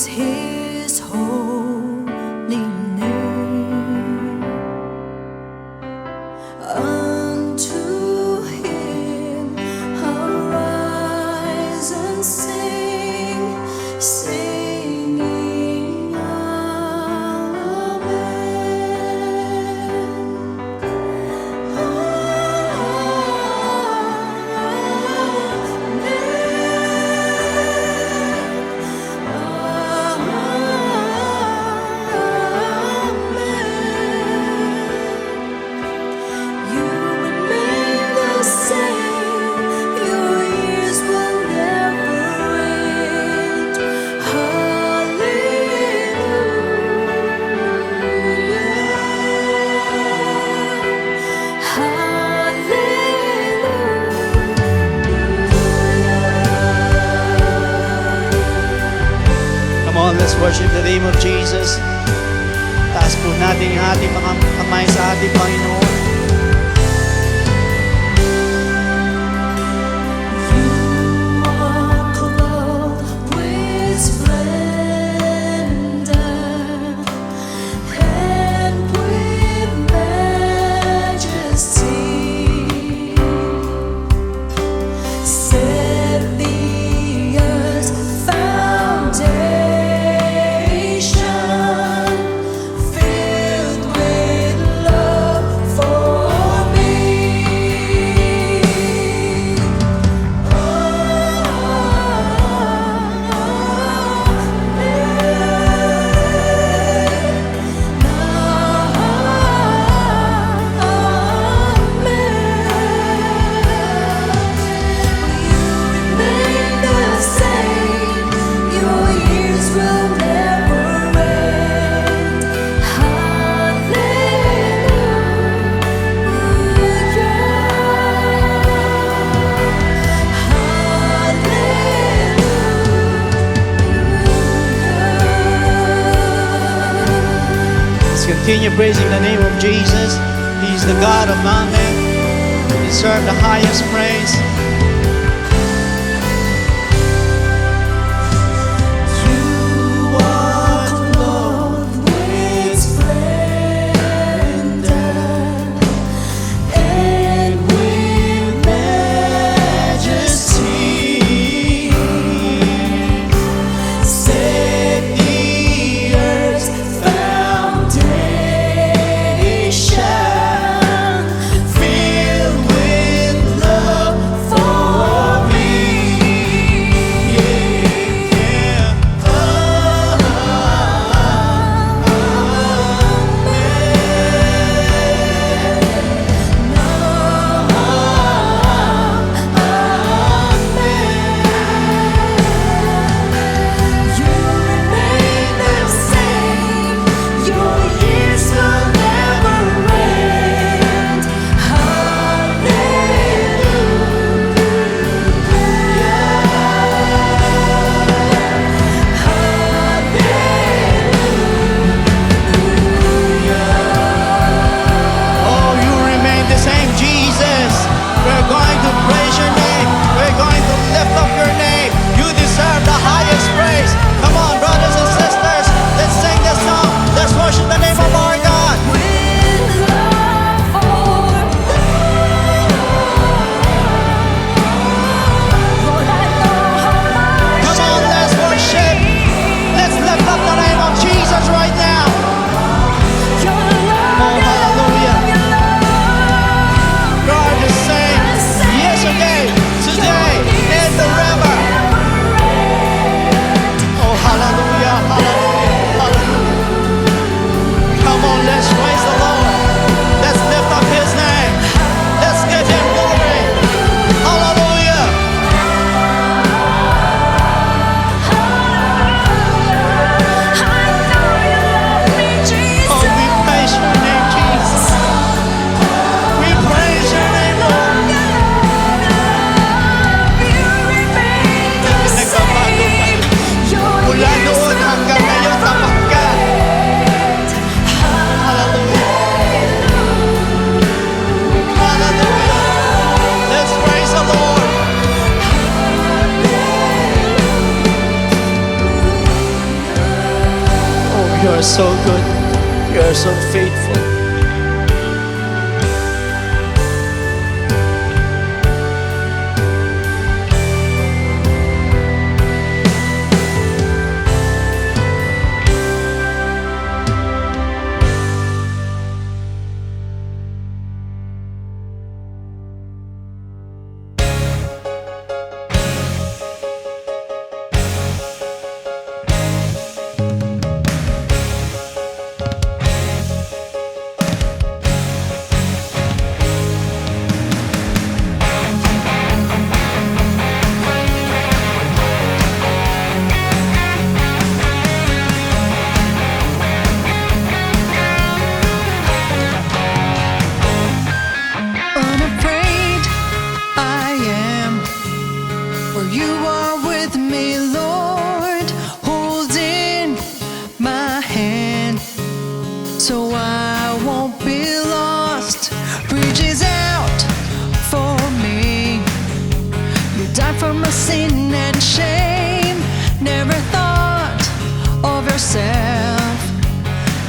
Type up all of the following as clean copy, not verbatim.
His holy name. Unto Him arise and sing, singing Let's worship the name of Jesus. Taas po natin yung ating mga kamay sa ating Panginoon. Continue praising the name of Jesus. He's the God of Amen. He deserves the highest praise. filled with love. are so good. You are so faithful. Unafraid I am, for you are with me, Lord, holding my hand, so I won't be lost. Reaches out for me. You died for my sin and shame. Never thought of yourself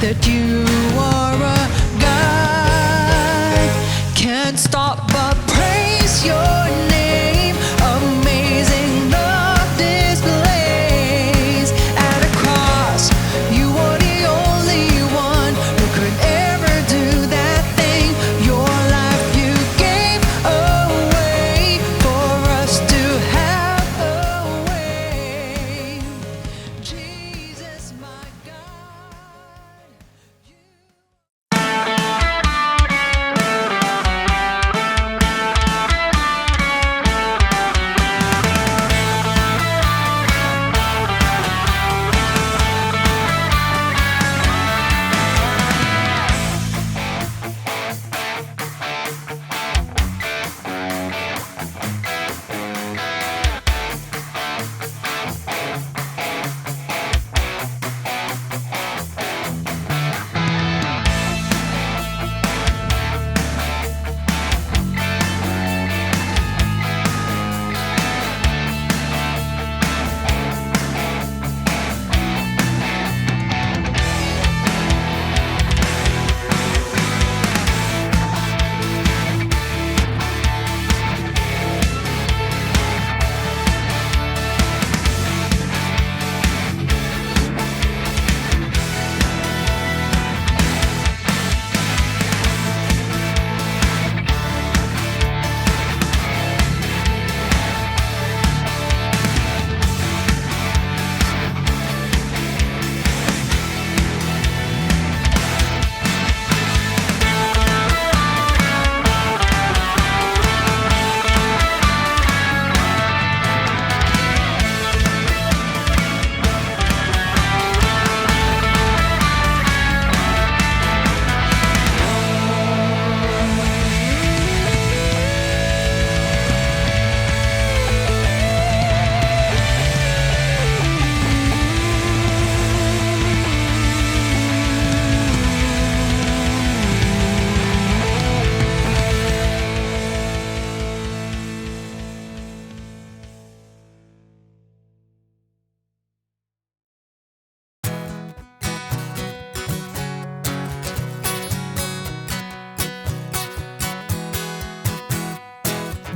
that you are a God. Can't stop but praise your name. Amazing love displays at a cross. You are the only one who could ever do that thing. Your life you gave away for us to have away. Jesus, my God.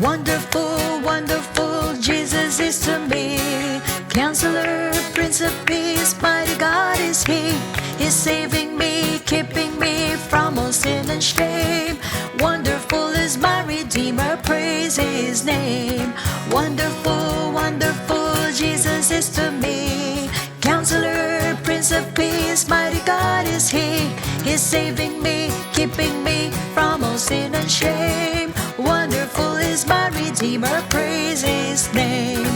Wonderful, wonderful, Jesus is to me. Counselor, Prince of Peace, mighty God is He. He's saving me, keeping me from all sin and shame. Wonderful is my Redeemer, praise His name. Wonderful, wonderful, Jesus is to me. Counselor, Prince of Peace, mighty God is He. He's saving me, keeping me from all sin and shame. Wonderful is my Redeemer, praise His name.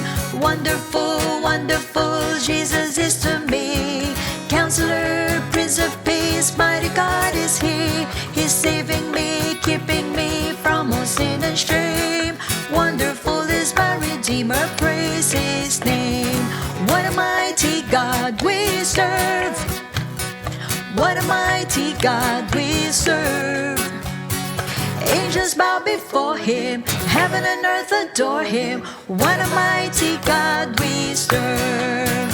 Wonderful, wonderful, Jesus is to me. Counselor, Prince of Peace, mighty God is He. He's saving me, keeping me from all sin and shame. Wonderful is my Redeemer, praise His name. What a mighty God we serve. What a mighty God we serve. Angels bow before Him, heaven and earth adore Him. What a mighty God we serve.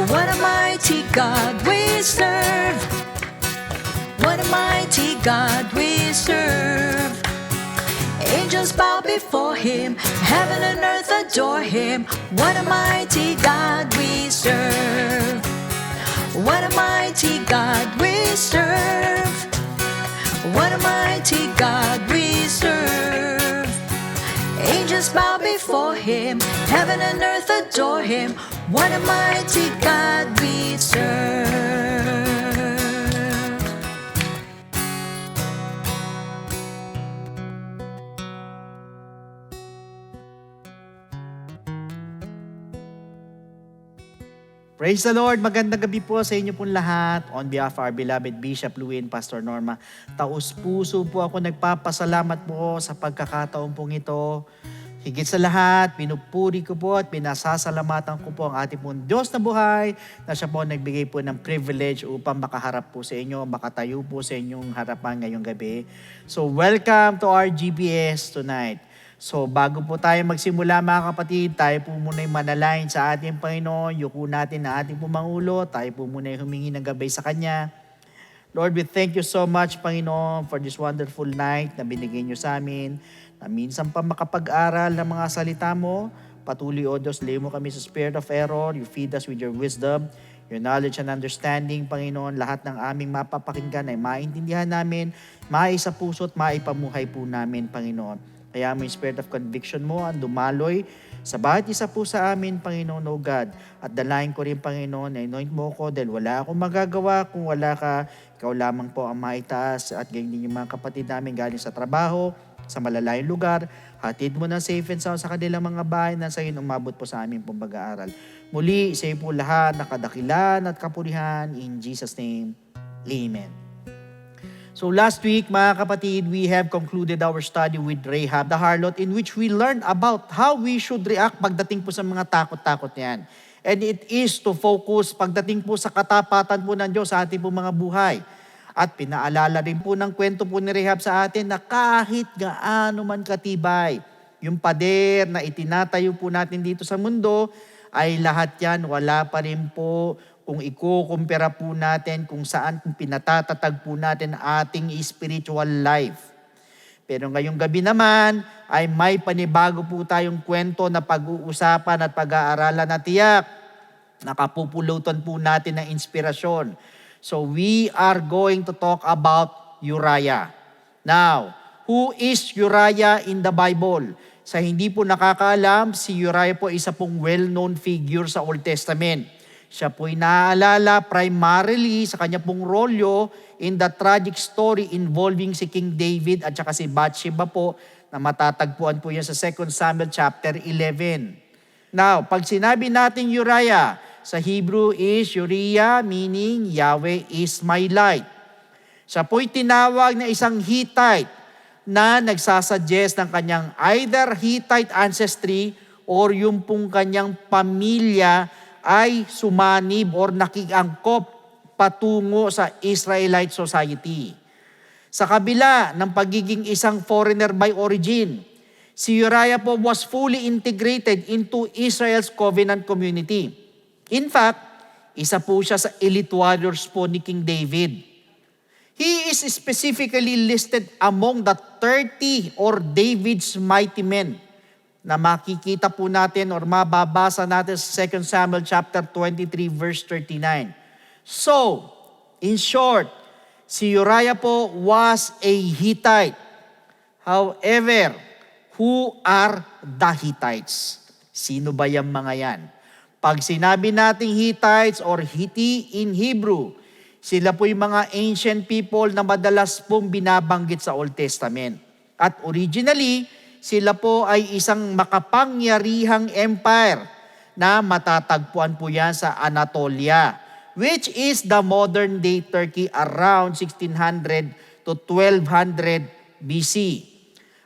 What a mighty God we serve. What a mighty God we serve. Angels bow before him, heaven and earth adore him. What a mighty God we serve. What a mighty God we serve. What a mighty God we serve. Angels bow before him, heaven and earth adore him. What a mighty God we serve. Praise the Lord! Magandang gabi po sa inyo pong lahat. On behalf of our beloved Bishop Luwin, Pastor Norma, taus-puso po ako nagpapasalamat po sa pagkakataon pong ito. Higit sa lahat, pinupuri ko po at pinasasalamatan ko po ang ating pong Diyos na buhay na siya po nagbigay po ng privilege upang makaharap po sa inyo, makatayo po sa inyong harapan ngayong gabi. So welcome to our GBS tonight. So bago po tayo magsimula mga kapatid, tayo po muna manalangin sa ating Panginoon, yuko natin na ating pumangulo, tayo po muna humingi ng gabay sa Kanya. Lord, we thank you so much, Panginoon, for this wonderful night na binigay niyo sa amin, na minsan pa makapag-aral ng mga salita mo. Patuloy, O Diyos, lay mo kami sa spirit of error, you feed us with your wisdom, your knowledge and understanding, Panginoon. Lahat ng aming mapapakinggan ay maintindihan namin, maisa puso at maipamuhay po namin, Panginoon. Kaya mo yung spirit of conviction mo ang dumaloy sa bawat isa po sa amin, Panginoon, O God. At dalayan ko rin, Panginoon, na anoint mo ko dahil wala akong magagawa kung wala ka. Ikaw lamang po ang maitaas at ganyan din yung mga kapatid namin galing sa trabaho, sa malalayong lugar. Hatid mo na safe and sound sa kanilang mga bahay na sa iyo umabot po sa amin pong pag-aaral. Muli, sa iyo po lahat na kadakilan at kapurihan. In Jesus' name, Amen. So last week, mga kapatid, we have concluded our study with Rahab the harlot, in which we learned about how we should react pagdating po sa mga takot-takot niyan. And it is to focus pagdating po sa katapatan po ng Diyos sa ating po mga buhay. At pinaalala rin po ng kwento po ni Rahab sa atin na kahit gaano man katibay, yung pader na itinatayo po natin dito sa mundo, ay lahat yan, wala pa rin po kung ikukumpira po natin kung saan kung pinatatatag po natin ating spiritual life. Pero ngayong gabi naman ay may panibago po tayong kwento na pag-uusapan at pag-aaralan na tiyak. Nakapupulutan po natin ng inspirasyon. So we are going to talk about Uriah. Now, who is Uriah in the Bible? Sa hindi po nakakaalam, si Uriah po isa pong well-known figure sa Old Testament. Siya po'y naaalala primarily sa kanya pong rolyo in the tragic story involving si King David at saka si Bathsheba po na matatagpuan po yan sa 2 Samuel chapter 11. Now, pag sinabi natin Uriah, sa Hebrew is Uriah, meaning Yahweh is my light. Siya po'y tinawag na isang Hittite na nagsasuggest ng kanyang either Hittite ancestry or yung pong kanyang pamilya ay sumanib or nakiangkop patungo sa Israelite society. Sa kabila ng pagiging isang foreigner by origin, si Uriah po was fully integrated into Israel's covenant community. In fact, isa po siya sa elite warriors po ni King David. He is specifically listed among the 30 or David's mighty men na makikita po natin or mababasa natin sa 2 Samuel chapter 23 verse 39. So, in short, si Uriah po was a Hittite. However, who are the Hittites? Sino ba yung mga yan? Pag sinabi nating Hittites or Hitti in Hebrew, sila po yung mga ancient people na madalas pong binabanggit sa Old Testament. At originally, sila po ay isang makapangyarihang empire na matatagpuan po yan sa Anatolia, which is the modern day Turkey around 1600 to 1200 BC.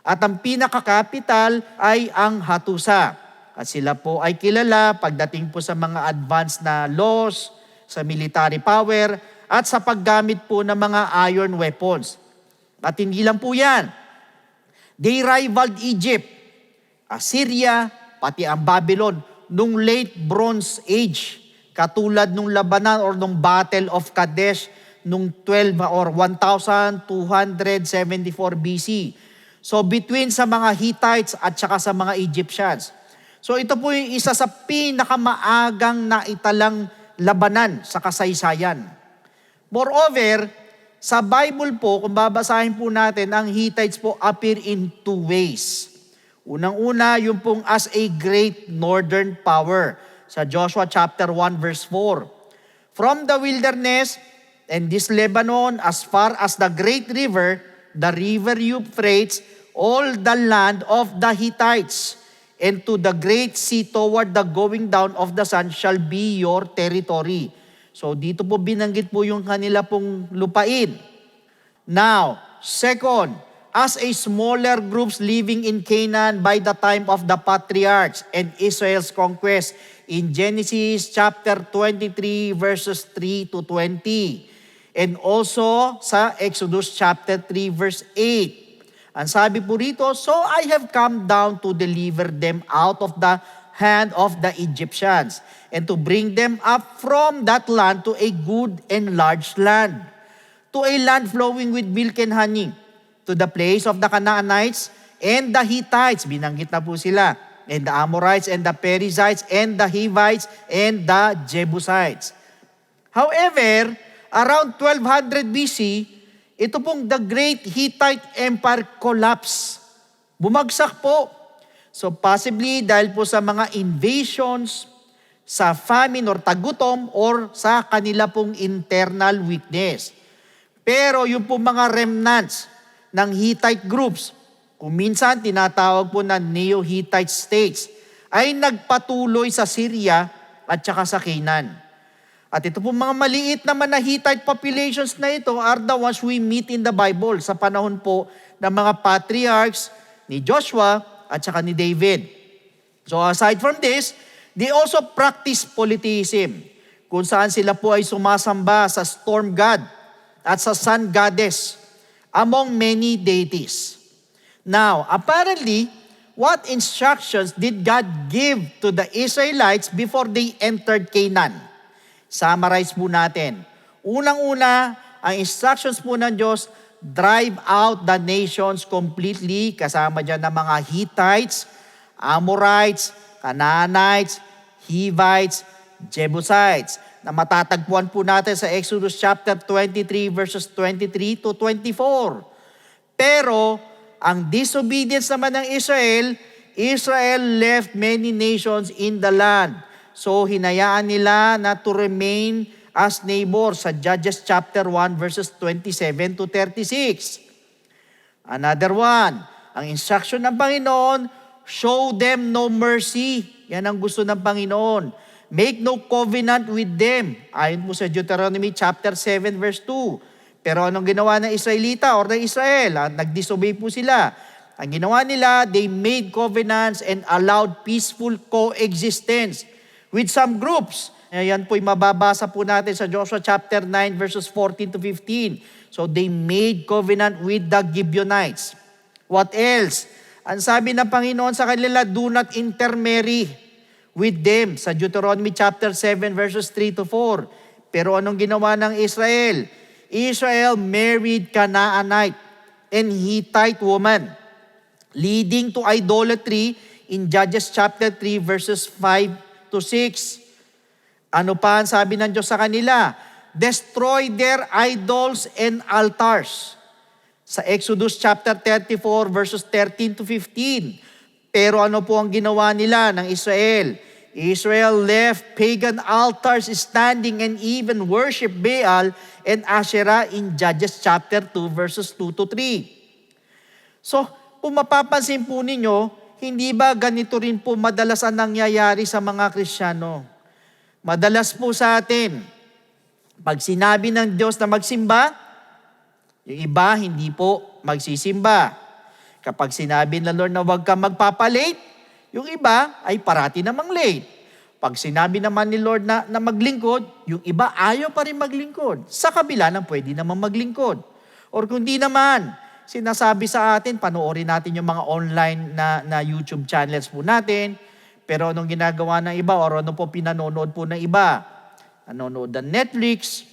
At ang pinakakapital ay ang Hattusa. At sila po ay kilala pagdating po sa mga advanced na laws, sa military power, at sa paggamit po ng mga iron weapons. At hindi lang po yan. They rivaled Egypt, Assyria, pati ang Babylon nung late Bronze Age. Katulad nung labanan or nung Battle of Kadesh nung 12 or 1274 BC. So between sa mga Hittites at saka sa mga Egyptians. So ito po yung isa sa pinakamaagang naitalang labanan sa kasaysayan. Moreover, sa Bible po, kung babasahin po natin, ang Hittites po appear in two ways. Unang-una, yung pong as a great northern power sa Joshua chapter 1 verse 4. From the wilderness and this Lebanon as far as the great river, the river Euphrates, all the land of the Hittites, and to the great sea toward the going down of the sun shall be your territory. So dito po binanggit po yung kanila pong lupain. Now, second, as a smaller groups living in Canaan by the time of the patriarchs and Israel's conquest in Genesis chapter 23 verses 3 to 20. And also sa Exodus chapter 3 verse 8. Ang sabi po rito, so I have come down to deliver them out of the hand of the Egyptians, and to bring them up from that land to a good and large land, to a land flowing with milk and honey, to the place of the Canaanites and the Hittites, binanggit na po sila, and the Amorites and the Perizzites and the Hivites and the Jebusites. However, around 1200 BC, ito pong the Great Hittite Empire collapse. Bumagsak po. So possibly dahil po sa mga invasions, sa famine or tagutom, or sa kanila pong internal weakness. Pero yung po mga remnants ng Hittite groups, kung minsan tinatawag po na Neo-Hittite states, ay nagpatuloy sa Syria at saka sa Canaan. At ito po mga maliit naman na Hittite populations na ito are the ones we meet in the Bible sa panahon po ng mga patriarchs ni Joshua at saka ni David. So aside from this, they also practice polytheism, kung saan sila po ay sumasamba sa storm god at sa sun goddess, among many deities. Now, apparently, what instructions did God give to the Israelites before they entered Canaan? Summarize po natin. Unang-una, ang instructions po ng Diyos, drive out the nations completely, kasama dyan ng mga Hittites, Amorites, Canaanites, Hivites, Jebusites, na matatagpuan po natin sa Exodus chapter 23 verses 23 to 24. Pero, ang disobedience naman ng Israel left many nations in the land. So, hinayaan nila na to remain as neighbors sa Judges chapter 1 verses 27 to 36. Another one, ang instruction ng Panginoon, show them no mercy. Yan ang gusto ng Panginoon. Make no covenant with them. Ayon po sa Deuteronomy chapter 7 verse 2. Pero anong ginawa ng Israelita or ng Israel? Nag-disobey po sila. Ang ginawa nila, they made covenants and allowed peaceful coexistence with some groups. Ayan po'y mababasa po natin sa Joshua chapter 9 verses 14 to 15. So they made covenant with the Gibeonites. What else? Ang sabi ng Panginoon sa kanila, do not intermarry with them sa Deuteronomy chapter 7 verses 3 to 4. Pero anong ginawa ng Israel? Israel married Canaanite and Hittite woman, leading to idolatry in Judges chapter 3 verses 5 to 6. Ano pa ang sabi ng Diyos sa kanila? Destroy their idols and altars. Sa Exodus chapter 34 verses 13 to 15. Pero ano po ang ginawa nila ng Israel? Israel left pagan altars standing and even worship Baal and Asherah in Judges chapter 2 verses 2 to 3. So, kung mapapansin po ninyo, hindi ba ganito rin po madalas ang nangyayari sa mga Kristiyano? Madalas po sa atin, pag sinabi ng Diyos na magsimba, yung iba hindi po magsisimba. Kapag sinabi ng Lord na huwag kang magpapalate, yung iba ay parati namang late. Pag sinabi naman ni Lord na maglingkod, yung iba ayaw pa rin maglingkod. Sa kabila ng pwede naman maglingkod. Or kung di naman, sinasabi sa atin, panoorin natin yung mga online na YouTube channels po natin. Pero anong ginagawa ng iba or ano po pinanonood po ng iba? nanonood ng Netflix,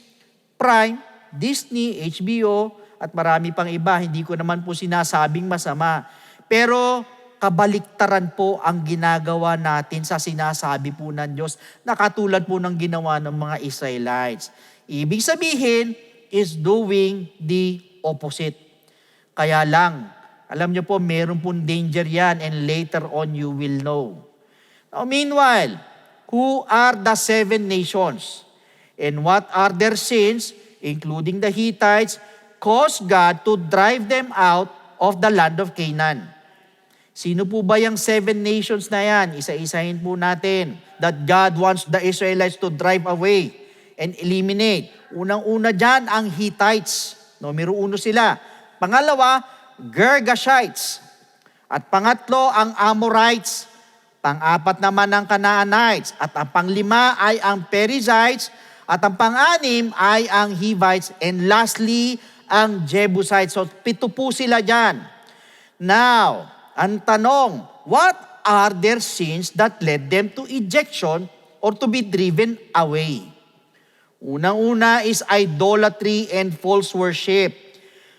Prime, Disney, HBO, at marami pang iba. Hindi ko naman po sinasabing masama. Pero kabaliktaran po ang ginagawa natin sa sinasabi po ng Diyos na katulad po ng ginawa ng mga Israelites. Ibig sabihin is doing the opposite. Kaya lang, alam niyo po, meron pong danger yan and later on you will know. Now, meanwhile, who are the 7 nations? And what are their sins, including the Hittites, caused God to drive them out of the land of Canaan? Sino po ba yung 7 nations na yan? Isa-isahin po natin that God wants the Israelites to drive away and eliminate. Unang-una dyan, ang Hittites. Numero 1 sila. Pangalawa, Girgashites. At pangatlo, ang Amorites. Pang-apat naman ang Canaanites. At ang panglima ay ang Perizzites. At ang pang-anim ay ang Hivites. And lastly, ang Jebusites. So, 7 po sila dyan. Now, ang tanong, what are their sins that led them to ejection or to be driven away? Unang-una is idolatry and false worship.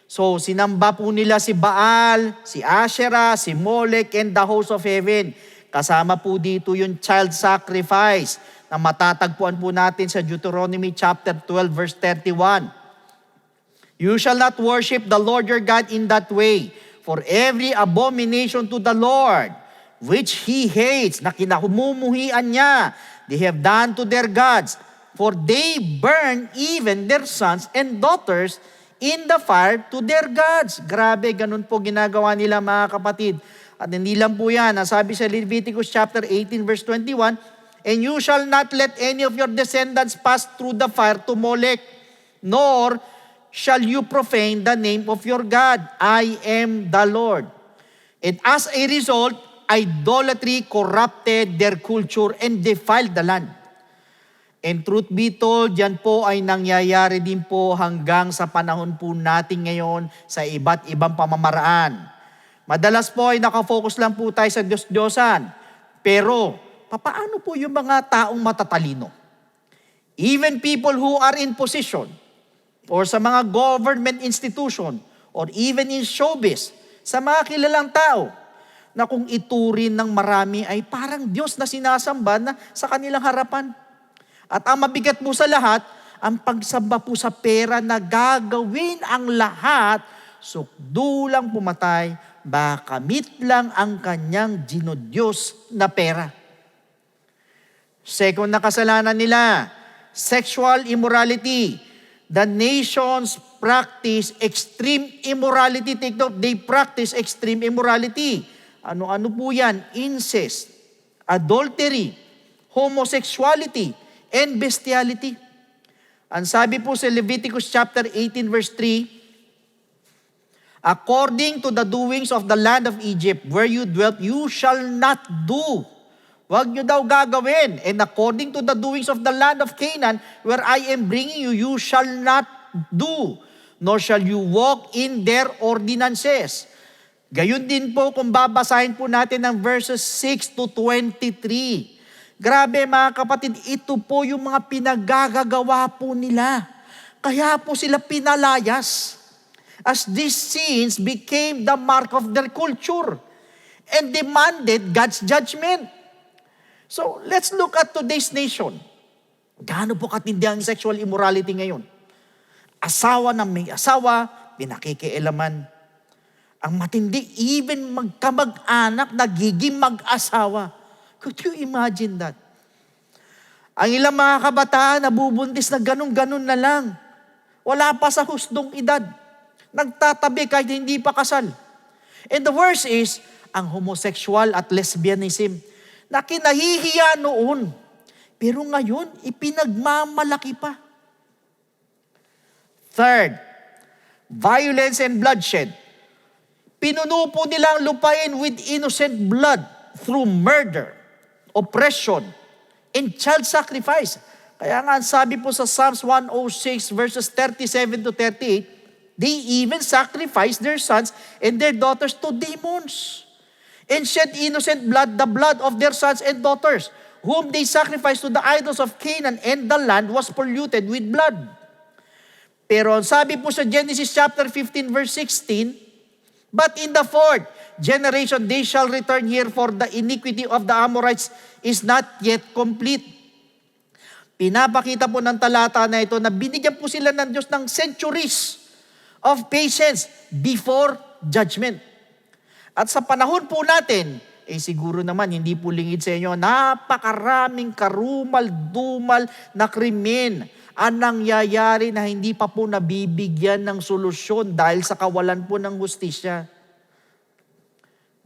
So, sinamba po nila si Baal, si Asherah, si Molech, and the host of heaven. Kasama po dito yung child sacrifice na matatagpuan po natin sa Deuteronomy chapter 12 verse 31. You shall not worship the Lord your God in that way, for every abomination to the Lord, which He hates, na kinahumumuhian niya, they have done to their gods, for they burn even their sons and daughters in the fire to their gods. Grabe, ganun po ginagawa nila mga kapatid. At hindi lang po yan. Sabi sa Leviticus chapter 18 verse 21, and you shall not let any of your descendants pass through the fire to Molech, nor shall you profane the name of your God. I am the Lord. And as a result, idolatry corrupted their culture and defiled the land. And truth be told, yan po ay nangyayari din po hanggang sa panahon po natin ngayon sa iba't ibang pamamaraan. Madalas po ay nakafocus lang po tayo sa Diyos-Diyosan. Pero, paano po yung mga taong matatalino? Even people who are in position, or sa mga government institution, or even in showbiz, sa mga kilalang tao, na kung iturin ng marami ay parang Diyos na sinasamba na sa kanilang harapan. At ang mabigat po sa lahat, ang pagsamba po sa pera na gagawin ang lahat, sukdulang pumatay, bakamit lang ang kanyang dinodyos na pera. Second na kasalanan nila, sexual immorality. The nations practice extreme immorality. Take note, they practice extreme immorality. Ano-ano po yan? Incest, adultery, homosexuality, and bestiality. Ang sabi po sa Leviticus chapter 18 verse 3, according to the doings of the land of Egypt, where you dwelt, you shall not do. Huwag nyo daw gagawin. And according to the doings of the land of Canaan, where I am bringing you, you shall not do, nor shall you walk in their ordinances. Gayun din po kung babasahin po natin ng verses 6 to 23. Grabe mga kapatid, ito po yung mga pinagagagawa po nila. Kaya po sila pinalayas. As these sins became the mark of their culture and demanded God's judgment. So, let's look at today's nation. Gaano po katindi ang sexual immorality ngayon? Asawa ng may asawa, pinakikialaman. Ang matindi, even magkamag-anak, nagiging mag-asawa. Could you imagine that? Ang ilang mga kabataan, nabubuntis na ganun-ganun na lang. Wala pa sa husdong edad. Nagtatabi kahit hindi pa kasal. And the worst is, ang homosexual at lesbianism, na kinahihiya noon. Pero ngayon, ipinagmamalaki pa. Third, violence and bloodshed. Pinuno po nila ang lupain with innocent blood through murder, oppression, and child sacrifice. Kaya nga sabi po sa Psalms 106 verses 37 to 38, they even sacrifice their sons and their daughters to demons and shed innocent blood, the blood of their sons and daughters, whom they sacrificed to the idols of Canaan, and the land was polluted with blood. Pero sabi po sa Genesis chapter 15 verse 16, but in the fourth generation they shall return here, for the iniquity of the Amorites is not yet complete. Pinapakita po ng talata na ito na binigyan po sila ng Diyos ng centuries of patience before judgment. At sa panahon po natin, siguro naman hindi po lingid sa inyo, napakaraming karumal-dumal na krimen ang nangyayari na hindi pa po nabibigyan ng solusyon dahil sa kawalan po ng hustisya.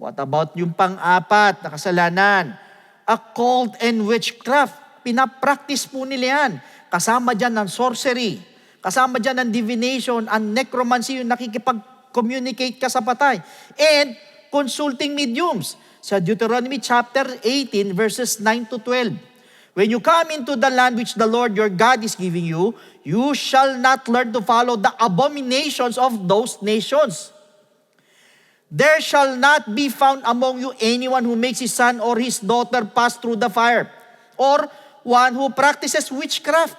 What about yung pang-apat na kasalanan? Occult and witchcraft. Pinapractice po nila yan. Kasama dyan ng sorcery. Kasama dyan ng divination, ang necromancy, yung nakikipag-communicate ka sa patay. And consulting mediums. Sa Deuteronomy chapter 18 verses 9 to 12. When you come into the land which the Lord your God is giving you, you shall not learn to follow the abominations of those nations. There shall not be found among you anyone who makes his son or his daughter pass through the fire, or one who practices witchcraft,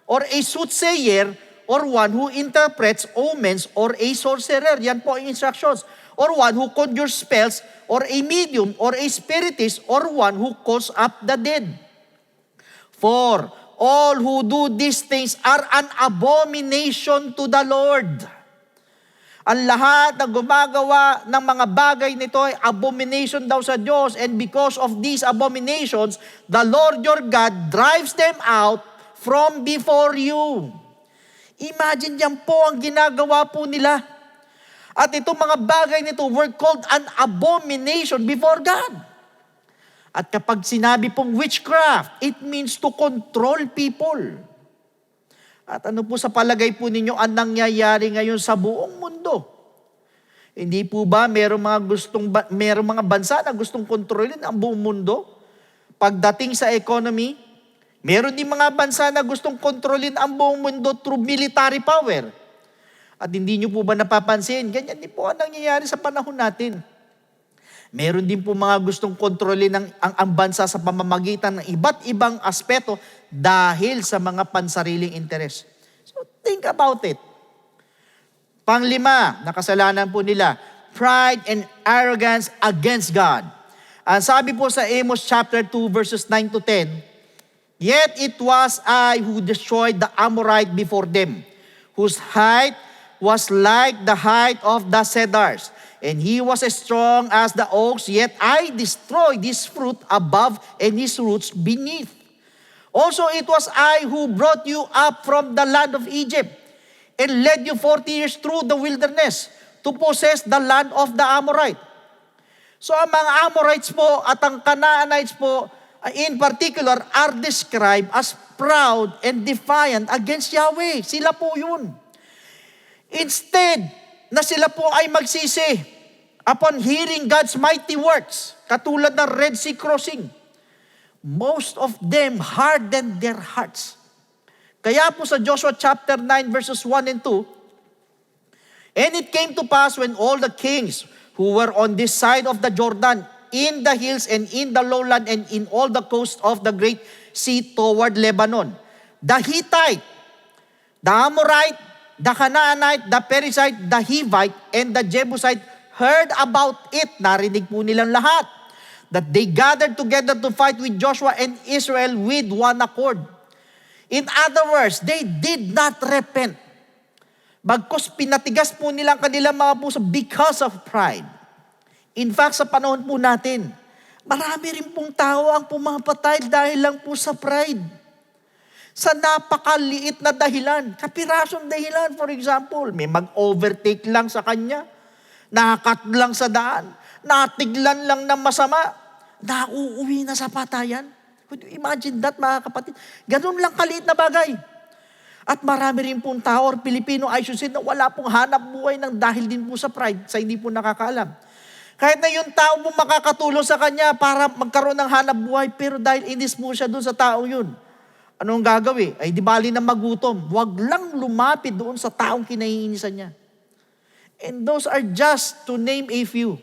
or a soothsayer, or one who interprets omens, or a sorcerer. Yan po ang instructions. Or one who conjures spells, or a medium, or a spiritist, or one who calls up the dead. For all who do these things are an abomination to the Lord. Ang lahat ng gumagawa ng mga bagay nito ay abomination daw sa Diyos, and because of these abominations, the Lord your God drives them out from before you. Imagine yan po ang ginagawa po nila. At itong mga bagay nito were called an abomination before God. At kapag sinabi pong witchcraft, it means to control people. At ano po sa palagay po ninyo ang nangyayari ngayon sa buong mundo? Hindi po ba merong mga bansa na gustong kontrolin ang buong mundo? Pagdating sa economy, meron din mga bansa na gustong kontrolin ang buong mundo through military power. At hindi nyo po ba napapansin? Ganyan din po ang nangyayari sa panahon natin. Meron din po mga gustong kontrolin ang bansa sa pamamagitan ng iba't ibang aspeto dahil sa mga pansariling interes. So think about it. Panglima, nakasalanan po nila, pride and arrogance against God. Ang sabi po sa Amos chapter 2 verses 9 to 10, yet it was I who destroyed the Amorite before them, whose height was like the height of the cedars, and he was as strong as the oaks, yet I destroyed his fruit above and his roots beneath. Also it was I who brought you up from the land of Egypt, and led you 40 years through the wilderness to possess the land of the Amorite. So ang mga Amorites po at ang Canaanites po, in particular, are described as proud and defiant against Yahweh. Sila po yun. Instead, na sila po ay magsisi upon hearing God's mighty works, katulad ng Red Sea crossing, most of them hardened their hearts. Kaya po sa Joshua chapter 9 verses 1 and 2, and it came to pass when all the kings who were on this side of the Jordan, in the hills and in the lowland and in all the coast of the great sea toward Lebanon, the Hittite, the Amorite, the Canaanite, the Perizzite, the Hivite, and the Jebusite heard about it. Narinig po nilang lahat. That they gathered together to fight with Joshua and Israel with one accord. In other words, they did not repent. Bagkus pinatigas po nilang kanilang mga puso because of pride. In fact, sa panahon po natin, marami rin pong tao ang pumapatay dahil lang po sa pride. Sa napakaliit na dahilan, kapirasong dahilan. For example, may mag-overtake lang sa kanya, nakakat lang sa daan, natiglan lang ng masama, nauuwi na sa patayan. Could you imagine that, mga kapatid? Ganun lang kaliit na bagay. At marami rin pong tao or Pilipino, I should say, na wala pong hanap buhay ng dahil din po sa pride, sa hindi po nakakaalam. Kahit na yung tao po makakatulong sa kanya para magkaroon ng hanap buhay, pero dahil inis po siya doon sa tao yun, anong gagawin? Ay di bali na magutom. Huwag lang lumapit doon sa taong kinaiinisan niya. And those are just to name a few.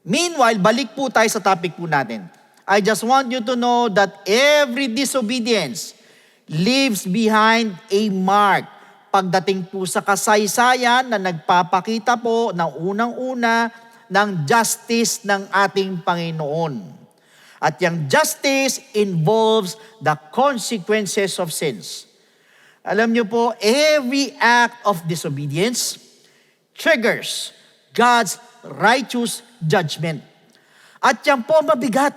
Meanwhile, balik po tayo sa topic po natin. I just want you to know that every disobedience leaves behind a mark. Pagdating po sa kasaysayan na nagpapakita po ng unang-una ng justice ng ating Panginoon. At yung justice involves the consequences of sins. Alam niyo po, every act of disobedience triggers God's righteous judgment. At yan po mabigat.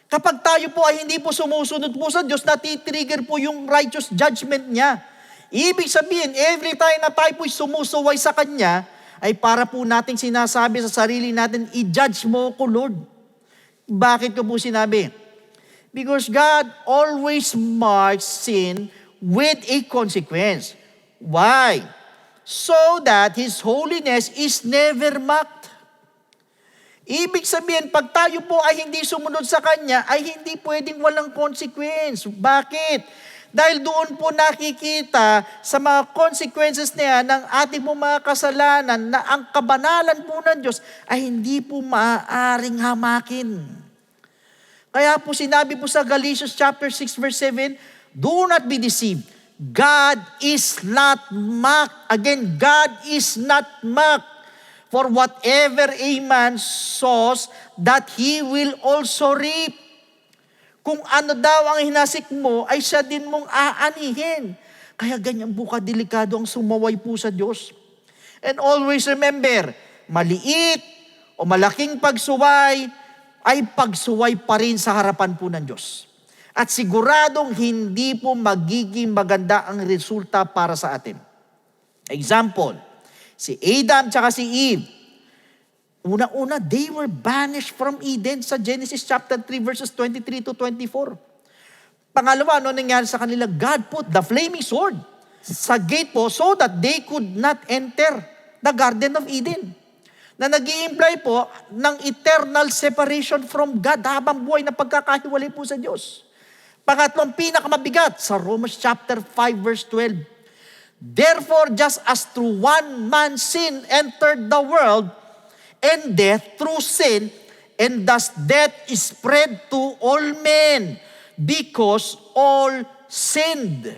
Kapag tayo po ay hindi po sumusunod po sa Diyos, natitrigger po yung righteous judgment niya. Ibig sabihin, every time na tayo po sumusuway sa Kanya, ay para po nating sinasabi sa sarili natin, i-judge mo ko, Lord. Bakit ko po sinabi? Because God always marks sin with a consequence. Why? So that His holiness is never mocked. Ibig sabihin, pag tayo po ay hindi sumunod sa Kanya, ay hindi pwedeng walang consequence. Bakit? Dahil doon po nakikita sa mga consequences niya ng ating po mga kasalanan na ang kabanalan po ng Diyos ay hindi po maaaring hamakin. Kaya po sinabi po sa Galatians chapter 6 verse 7, do not be deceived. God is not mocked. Again, God is not mocked. For whatever a man sows, that he will also reap. Kung ano daw ang hinasik mo, ay siya din mong aanihin. Kaya ganyan po kadelikado ang sumaway po sa Diyos. And always remember, maliit o malaking pagsuway, ay pagsuway pa rin sa harapan po ng Diyos. At siguradong hindi po magiging maganda ang resulta para sa atin. Example, si Adam tsaka si Eve, una-una, they were banished from Eden sa Genesis chapter 3 verses 23 to 24. Pangalawa, ano nangyari sa kanila? God put the flaming sword sa gate po so that they could not enter the Garden of Eden. Na nag-i-imply po ng eternal separation from God habang buhay na pagkakahiwalay po sa Diyos. Pangatlong pinakamabigat sa Romans chapter 5 verse 12. Therefore, just as through one man sin entered the world, and death through sin, and thus death is spread to all men, because all sinned.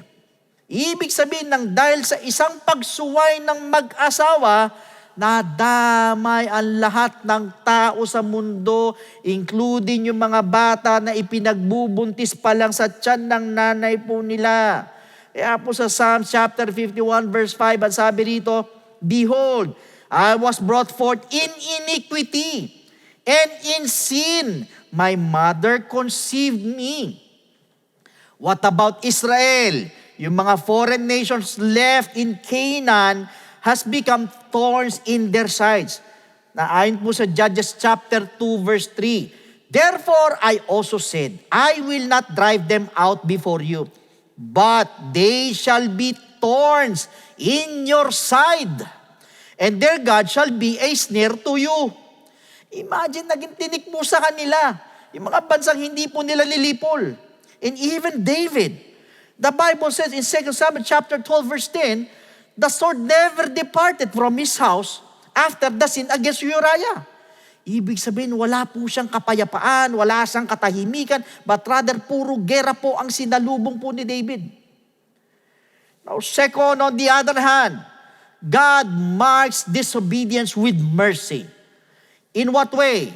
Ibig sabihin ng dahil sa isang pagsuway ng mag-asawa, nadamay ang lahat ng tao sa mundo, including yung mga bata na ipinagbubuntis pa lang sa tiyan ng nanay po nila. Kaya po sa Psalms chapter 51 verse 5, ang sabi rito, behold, I was brought forth in iniquity, and in sin my mother conceived me. What about Israel? Yung mga foreign nations left in Canaan has become thorns in their sides. Na ayon po sa Judges chapter 2 verse 3. Therefore I also said, I will not drive them out before you, but they shall be thorns in your side, and their God shall be a snare to you. Imagine, naging tinik mo sa kanila. Yung mga bansang hindi po nila lilipol. And even David, the Bible says in 2 Samuel chapter 12 verse 10, the sword never departed from his house after the sin against Uriah. Ibig sabihin, wala po siyang kapayapaan, wala siyang katahimikan, but rather puro gera po ang sinalubong po ni David. Now, second, on the other hand, God marks disobedience with mercy. In what way?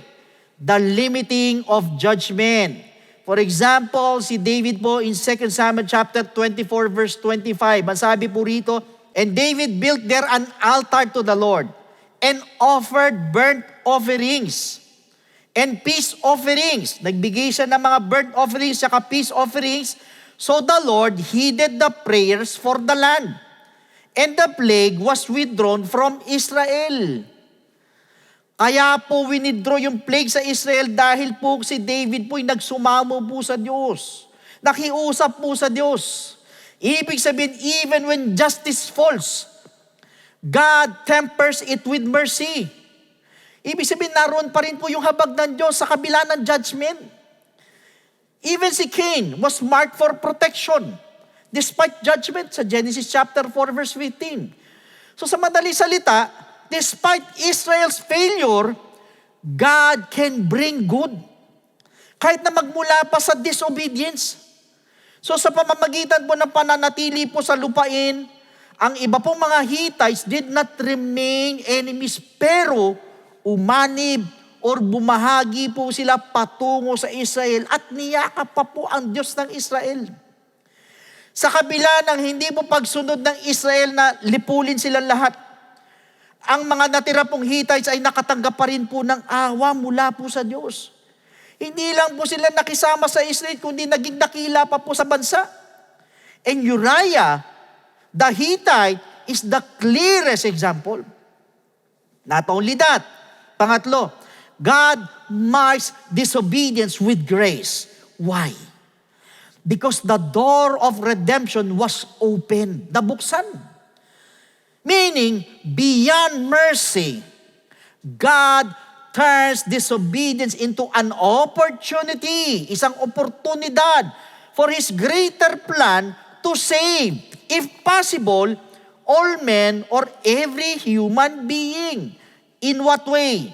The limiting of judgment. For example, si David po in 2 Samuel chapter 24 verse 25, ang sabi po rito, and David built there an altar to the Lord and offered burnt offerings and peace offerings. Nagbigay siya ng mga burnt offerings at peace offerings. So the Lord heeded the prayers for the land, and the plague was withdrawn from Israel. Kaya po winidraw yung plague sa Israel dahil po si David po'y nagsumamo po sa Diyos. Nakiusap po sa Diyos. Ibig sabihin, even when justice falls, God tempers it with mercy. Ibig sabihin, naroon pa rin po yung habag ng Diyos sa kabila ng judgment. Even si Cain was marked for protection despite judgment sa Genesis chapter 4 verse 15. So sa madali salita, despite Israel's failure, God can bring good. Kahit na magmula pa sa disobedience. So sa pamamagitan po ng pananatili po sa lupain, ang iba pong mga Hittites did not remain enemies, pero umanib or bumahagi po sila patungo sa Israel at niyakap pa po ang Diyos ng Israel. Sa kabila ng hindi po pagsunod ng Israel na lipulin silang lahat, ang mga natira pong Hittites ay nakatanggap pa rin po ng awa mula po sa Diyos. Hindi lang po sila nakisama sa Israel, kundi naging dakila pa po sa bansa. And Uriah, the Hittite, is the clearest example. Not only that, pangatlo, God marks disobedience with grace. Why? Because the door of redemption was open. Nabuksan. Meaning, beyond mercy, God turns disobedience into an opportunity, isang oportunidad for His greater plan to save, if possible, all men or every human being. In what way?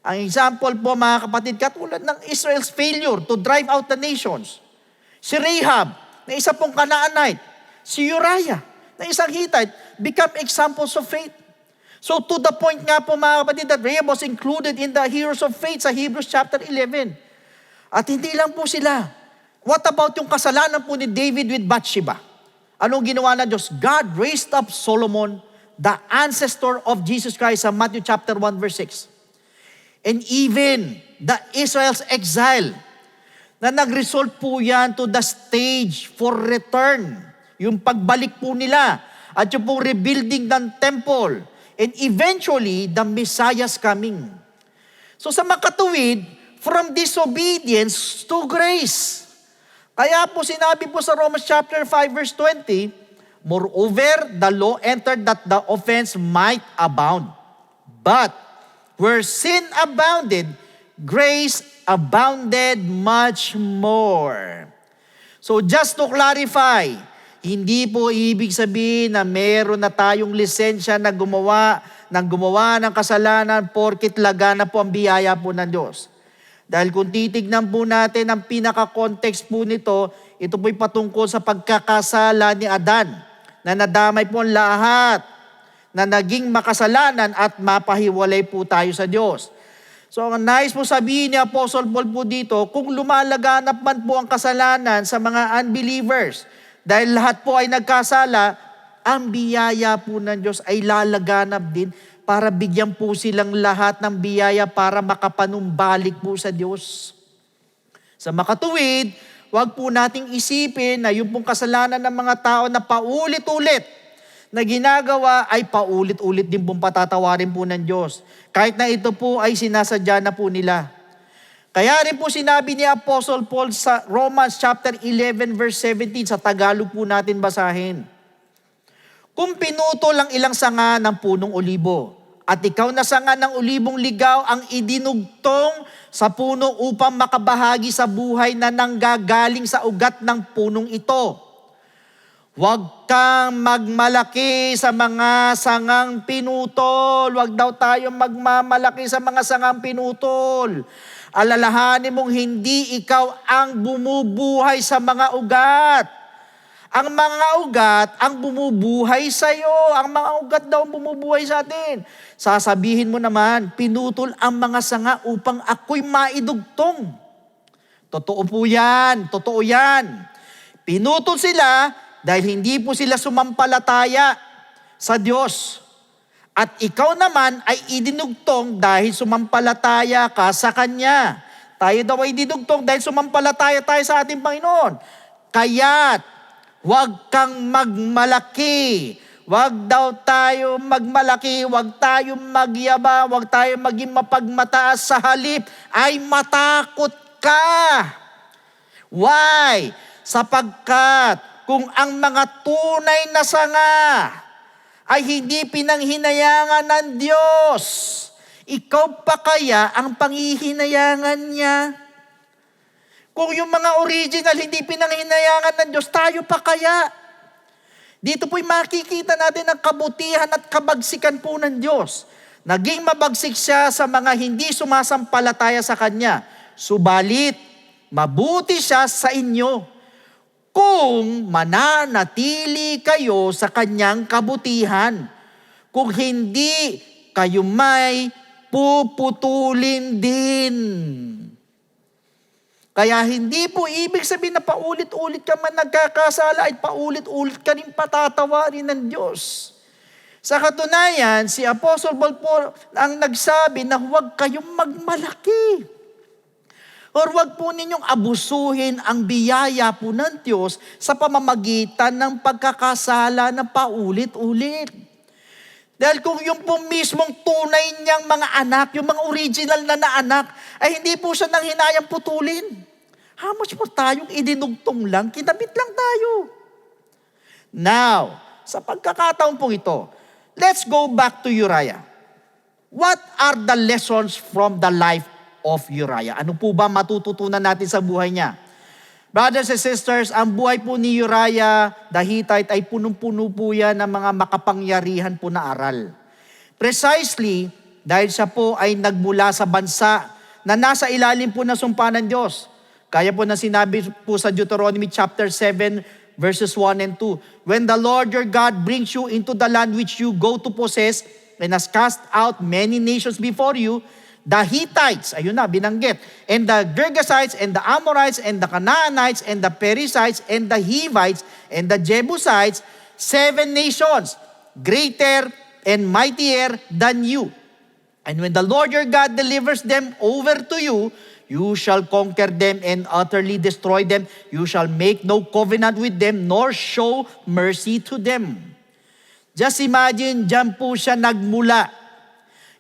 Ang example po mga kapatid, katulad ng Israel's failure to drive out the nations. Si Rahab, na isa pong Canaanite. Si Uriah, na isang Hittite, become examples of faith. So to the point nga po mga kapatid, that Rahab was included in the heroes of faith sa Hebrews chapter 11. At hindi lang po sila. What about yung kasalanan po ni David with Bathsheba? Anong ginawa ng Diyos? God raised up Solomon, the ancestor of Jesus Christ, sa Matthew chapter 1 verse 6. And even the Israel's exile, na nag-result po yan to the stage for return. Yung pagbalik po nila at yung pong rebuilding ng temple. And eventually, the Messiah's coming. So sa makatuwid, from disobedience to grace. Kaya po sinabi po sa Romans chapter 5 verse 20, moreover, the law entered that the offense might abound. But where sin abounded, grace abounded much more. So just to clarify, hindi po ibig sabihin na meron na tayong lisensya na gumawa ng kasalanan porkit laga na po ang biyaya po ng Diyos. Dahil kung titignan po natin ang pinaka-context po nito, ito po'y patungkol sa pagkakasala ni Adan, na nadamay po ang lahat, na naging makasalanan at mapahiwalay po tayo sa Diyos. So ang nais po sabihin ni Apostle Paul po dito, kung lumalaganap man po ang kasalanan sa mga unbelievers, dahil lahat po ay nagkasala, ang biyaya po ng Diyos ay lalaganap din para bigyan po silang lahat ng biyaya para makapanumbalik po sa Diyos. Sa makatuwid, huwag po nating isipin na yung pong kasalanan ng mga tao na paulit-ulit na ginagawa ay paulit-ulit din pong patatawarin po ng Diyos. Kahit na ito po ay sinasadya na po nila. Kaya rin po sinabi ni Apostle Paul sa Romans chapter 11 verse 17, sa Tagalog po natin basahin. Kung pinutol ang ilang sanga ng punong olibo, at ikaw na sanga ng olibong ligaw ang idinugtong sa puno upang makabahagi sa buhay na nanggagaling sa ugat ng punong ito, huwag kang magmalaki sa mga sangang pinutol. Huwag daw tayo magmamalaki sa mga sangang pinutol. Alalahanin mong hindi ikaw ang bumubuhay sa mga ugat. Ang mga ugat ang bumubuhay sa iyo. Ang mga ugat daw ang bumubuhay sa atin. Sasabihin mo naman, pinutol ang mga sanga upang ako'y maidugtong. Totoo po yan. Totoo yan. Pinutol sila dahil hindi po sila sumampalataya sa Diyos. At ikaw naman ay idinugtong dahil sumampalataya ka sa Kanya. Tayo daw ay idinugtong dahil sumampalataya tayo sa ating Panginoon. Kaya't huwag kang magmalaki. Huwag daw tayo magmalaki. Huwag tayo magyaba. Huwag tayo maging mapagmataas. Sa halip ay matakot ka. Why? Sapagkat kung ang mga tunay na sanga ay hindi pinanghinayangan ng Diyos, ikaw pa kaya ang panghihinayangan niya? Kung yung mga original hindi pinanghinayangan ng Diyos, tayo pa kaya? Dito po'y makikita natin ang kabutihan at kabagsikan po ng Diyos. Naging mabagsik siya sa mga hindi sumasampalataya sa Kanya. Subalit, mabuti siya sa inyo kung mananatili kayo sa kanyang kabutihan. Kung hindi, kayo may puputulin din. Kaya hindi po ibig sabihin na paulit-ulit ka man nagkakasala ay paulit-ulit ka rin patatawarin ng Diyos. Sa katunayan, si Apostle Paul po ang nagsabi na huwag kayong magmalaki. Or huwag po ninyong abusuhin ang biyaya po ng Diyos sa pamamagitan ng pagkakasala na paulit-ulit. Dahil kung yung po mismong tunay niyang mga anak, yung mga original na anak, ay hindi po siya nang hinayang putulin. How much more tayong idinugtong lang, kinabit lang tayo. Now, sa pagkakataon po ito, let's go back to Uriah. What are the lessons from the life of Uriah? Ano po ba matututunan natin sa buhay niya? Brothers and sisters, ang buhay po ni Uriah the Hittite ay punong-puno po yan ng mga makapangyarihan po na aral. Precisely, dahil siya po ay nagmula sa bansa na nasa ilalim po ng sumpa ng Diyos. Kaya po na sinabi po sa Deuteronomy chapter 7, verses 1 and 2. When the Lord your God brings you into the land which you go to possess and has cast out many nations before you, the Hittites, ayun na, binanggit, and the Girgasites, and the Amorites, and the Canaanites, and the Perizzites, and the Hivites, and the Jebusites, 7 nations, greater and mightier than you. And when the Lord your God delivers them over to you, you shall conquer them and utterly destroy them. You shall make no covenant with them, nor show mercy to them. Just imagine, dyan po siya nagmula.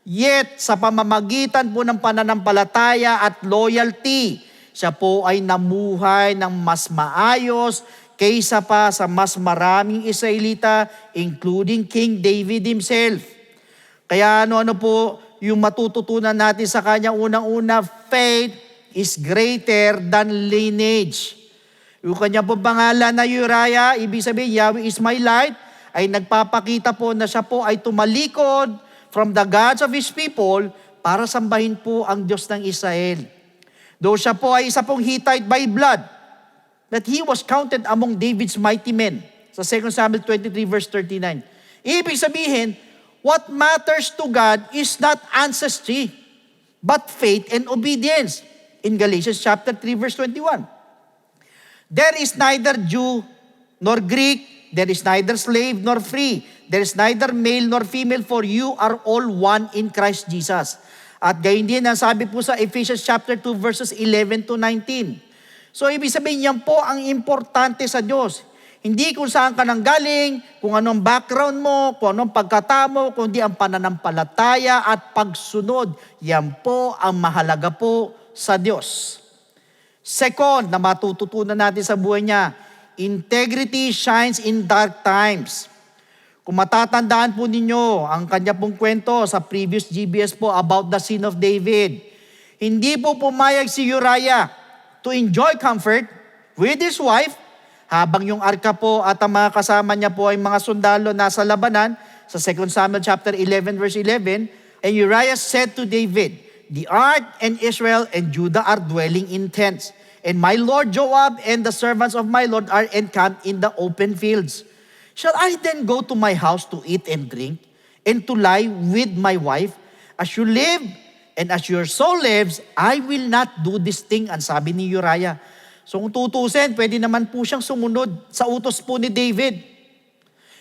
Yet, sa pamamagitan po ng pananampalataya at loyalty, siya po ay namuhay ng mas maayos kaysa pa sa mas maraming Israelita, including King David himself. Kaya ano po yung matututunan natin sa kanya, unang-una, faith is greater than lineage. Yung kanya po pangalan na Uriah, ibig sabihin, Yahweh is my light, ay nagpapakita po na siya po ay tumalikod from the gods of his people para sambahin po ang Diyos ng Israel. Though siya po ay isa pong Hittite by blood, that he was counted among David's mighty men. Sa 2 Samuel 23 verse 39. Ibig sabihin, what matters to God is not ancestry, but faith and obedience. In Galatians chapter 3 verse 21. There is neither Jew nor Greek, there is neither slave nor free, there is neither male nor female, for you are all one in Christ Jesus. At gayon din ang sabi po sa Ephesians chapter 2 verses 11 to 19. So ibig sabihin yan po ang importante sa Diyos. Hindi kung saan ka nang galing, kung anong background mo, kung anong pagkatamo, kundi ang pananampalataya at pagsunod. Yan po ang mahalaga po sa Diyos. Second, na matututunan natin sa buhay niya, integrity shines in dark times. Kung matatandaan po ninyo ang kanya pong kwento sa previous GBS po about the sin of David, hindi po pumayag si Uriah to enjoy comfort with his wife habang yung arka po at ang mga kasama niya po ay mga sundalo nasa labanan sa 2 Samuel chapter 11 verse 11. And Uriah said to David, the ark and Israel and Judah are dwelling in tents, and my lord Joab and the servants of my lord are encamped in the open fields. Shall I then go to my house to eat and drink, and to lie with my wife? As you live, and as your soul lives, I will not do this thing. Ang sabi ni Uriah. So kung tutusin, pwede naman po siyang sumunod sa utos po ni David.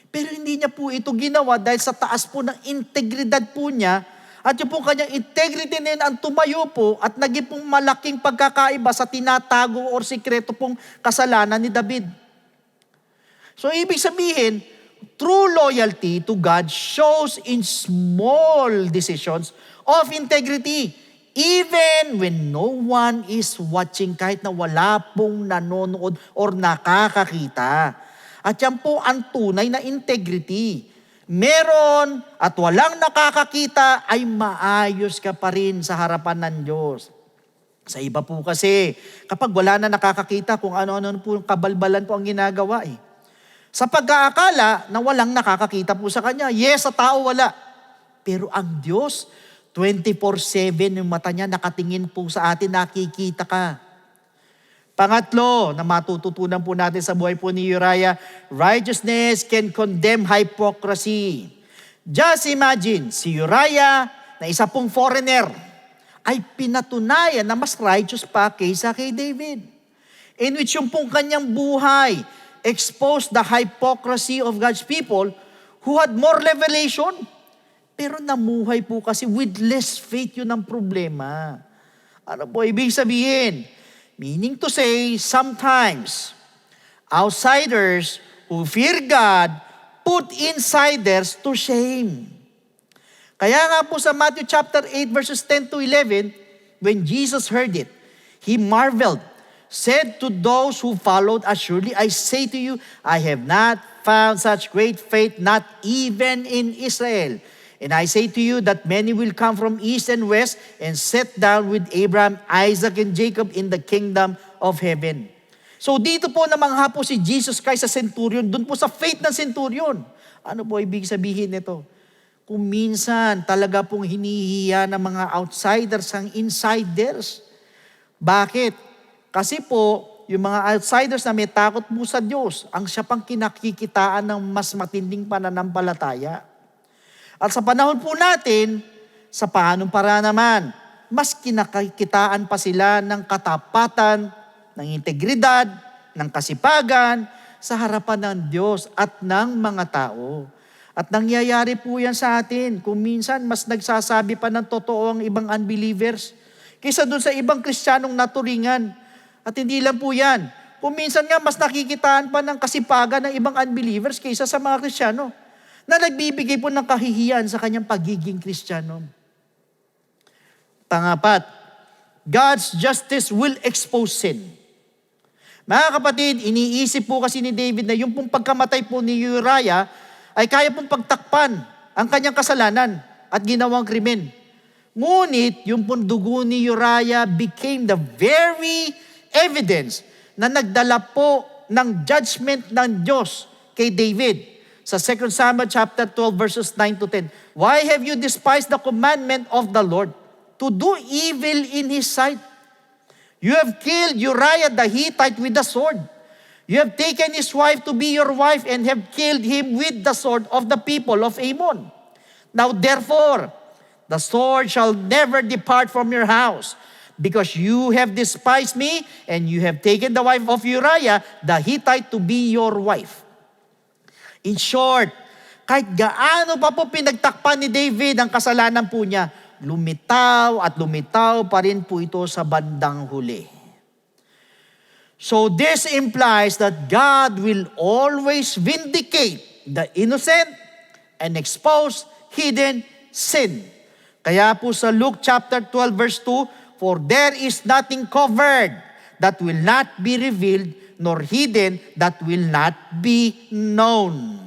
Pero hindi niya po ito ginawa dahil sa taas po ng integridad po niya, at yung po kanyang integrity na yun ang tumayo po at naging pong malaking pagkakaiba sa tinatago or sikreto pong kasalanan ni David. So ibig sabihin, true loyalty to God shows in small decisions of integrity. Even when no one is watching, kahit na wala pong nanonood or nakakakita. At yan po ang tunay na integrity. Meron at walang nakakakita ay maayos ka pa rin sa harapan ng Diyos. Sa iba po kasi, kapag wala na nakakakita, kung ano-ano po kabalbalan po ang ginagawa eh. Sa pag-aakala na walang nakakakita po sa Kanya, yes, sa tao wala. Pero ang Diyos, 24/7 yung mata niya nakatingin po sa atin, nakikita ka. Pangatlo, na matututunan po natin sa buhay po ni Uriah, righteousness can condemn hypocrisy. Just imagine, si Uriah, na isa pong foreigner, ay pinatunayan na mas righteous pa kaysa kay David. In which yung pong kanyang buhay exposed the hypocrisy of God's people who had more revelation. Pero namuhay po kasi with less faith, yun ang problema. Ano po ibig sabihin? Meaning to say, sometimes, outsiders who fear God put insiders to shame. Kaya nga po sa Matthew chapter 8 verses 10 to 11, when Jesus heard it, He marveled, said to those who followed, "Assuredly I say to you, I have not found such great faith, not even in Israel. And I say to you that many will come from east and west and sit down with Abraham, Isaac, and Jacob in the kingdom of heaven." So dito po namangha po si Jesus Christ sa centurion, dun po sa faith ng centurion. Ano po ibig sabihin nito? Kung minsan talaga pong hinihiya ng mga outsiders ang insiders. Bakit? Kasi po, yung mga outsiders na may takot po sa Diyos, ang siya pang kinakikitaan ng mas matinding pananampalataya. At sa panahon po natin, sa paanong para naman, mas kinakikitaan pa sila ng katapatan, ng integridad, ng kasipagan, sa harapan ng Diyos at ng mga tao. At nangyayari po yan sa atin. Kung minsan, mas nagsasabi pa ng totoo ang ibang unbelievers kaysa dun sa ibang Kristiyanong naturingan. At hindi lang po yan. Kung minsan nga, mas nakikitaan pa ng kasipagan ng ibang unbelievers kaysa sa mga Kristiyano na nagbibigay po ng kahihiyan sa kanyang pagiging Kristiyano. Pangapat, God's justice will expose sin. Mga kapatid, iniisip po kasi ni David na yung pong pagkamatay po ni Uriah ay kaya pong pagtakpan ang kanyang kasalanan at ginawang krimen. Ngunit, yung pong dugo ni Uriah became the very evidence na nagdala po ng judgment ng Diyos kay David. Sa 2 Samuel chapter 12 verses 9 to 10. Why have you despised the commandment of the Lord to do evil in His sight? You have killed Uriah the Hittite with the sword. You have taken his wife to be your wife and have killed him with the sword of the people of Ammon. Now therefore, the sword shall never depart from your house, because you have despised me and you have taken the wife of Uriah the Hittite to be your wife. In short, kahit gaano pa po pinagtakpan ni David ang kasalanan po niya, lumitaw at lumitaw pa rin po ito sa bandang huli. So this implies that God will always vindicate the innocent and expose hidden sin. Kaya po sa Luke chapter 12 verse 2, "For there is nothing covered that will not be revealed, nor hidden that will not be known."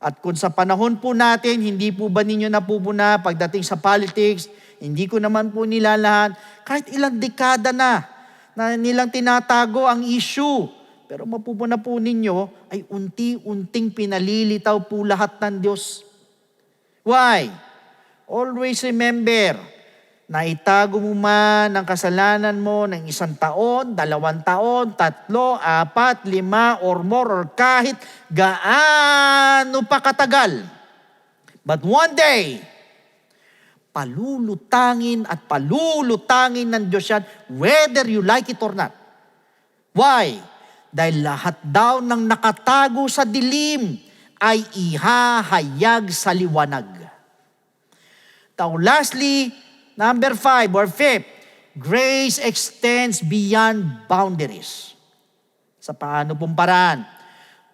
At kung sa panahon po natin, hindi po ba ninyo napupuna pagdating sa politics, hindi ko naman po nilalahat, kahit ilang dekada na nilang tinatago ang issue. Pero mapupuna po ninyo ay unti-unting pinalilitaw po lahat ng Diyos. Why? Always remember, na itago mo man ang kasalanan mo ng 1 taon, 2 taon, 3, 4, 5, or more, or kahit gaano pa katagal. But one day, palulutangin at palulutangin ng Diyos yan, whether you like it or not. Why? Dahil lahat daw ng nakatago sa dilim ay ihahayag sa liwanag. Now lastly, number 5 or 5, grace extends beyond boundaries. Sa paano pong paraan?